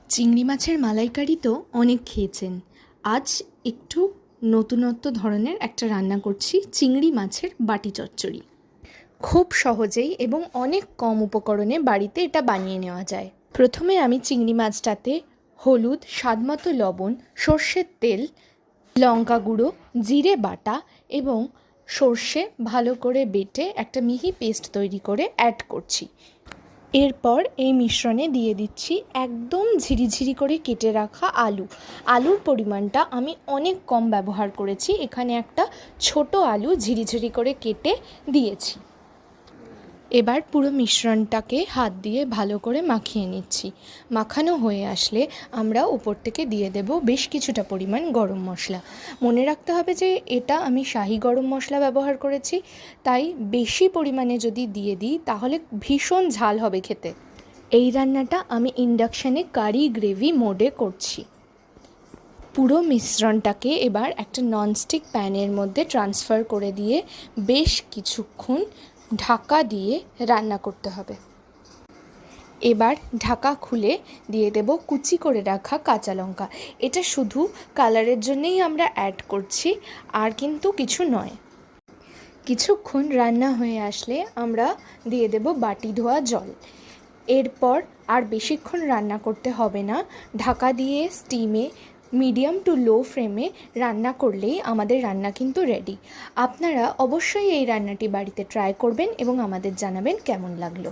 চিংড়ি মাছের মালাইকারি তো অনেক খেয়েছেন। আজ একটু নতুনত্ব ধরনের একটা রান্না করছি, চিংড়ি মাছের বাটি চচ্চড়ি। খুব সহজেই এবং অনেক কম উপকরণে বাড়িতে এটা বানিয়ে নেওয়া যায়। প্রথমে আমি চিংড়ি মাছটাতে হলুদ, স্বাদমতো লবণ, সর্ষের তেল, লঙ্কা গুঁড়ো, জিরে বাটা এবং সর্ষে ভালো করে বেটে একটা মিহি পেস্ট তৈরি করে অ্যাড করছি। এরপর এই মিশ্রণে দিয়ে দিচ্ছি একদম ঝিরিঝিরি করে কেটে রাখা আলুর পরিমাণটা আমি অনেক কম ব্যবহার করেছি। এখানে একটা ছোট আলু ঝিরিঝিরি করে কেটে দিয়েছি। এবার পুরো মিশ্রণটাকে হাত দিয়ে ভালো করে মাখিয়ে নিচ্ছি। মাখানো হয়ে আসলে আমরা উপর থেকে দিয়ে দেব বেশ কিছুটা পরিমাণ গরম মশলা। মনে রাখতে হবে যে এটা আমি শাহি গরম মশলা ব্যবহার করেছি, তাই বেশি পরিমাণে যদি দিয়ে দিই তাহলে ভীষণ ঝাল হবে খেতে। এই রান্নাটা আমি ইন্ডাকশানে কারি গ্রেভি মোডে করছি। পুরো মিশ্রণটাকে এবার একটা ননস্টিক প্যানের মধ্যে ট্রান্সফার করে দিয়ে বেশ কিছুক্ষণ ঢাকা দিয়ে রান্না করতে হবে। এবার ঢাকা খুলে দিয়ে দেব কুচি করে রাখা কাঁচা লঙ্কা। এটা শুধু কালারের জন্যই আমরা অ্যাড করছি, আর কিন্তু কিছু নয়। কিছুক্ষণ রান্না হয়ে আসলে আমরা দিয়ে দেব বাটি ধোয়া জল। এরপর আর বেশিক্ষণ রান্না করতে হবে না। ঢাকা দিয়ে স্টিমে মিডিয়াম টু লো ফ্লেমে রান্না করলেই আমাদের রান্না কিন্তু রেডি। আপনারা অবশ্যই এই রান্নাটি বাড়িতে ট্রাই করবেন এবং আমাদের জানাবেন কেমন লাগলো।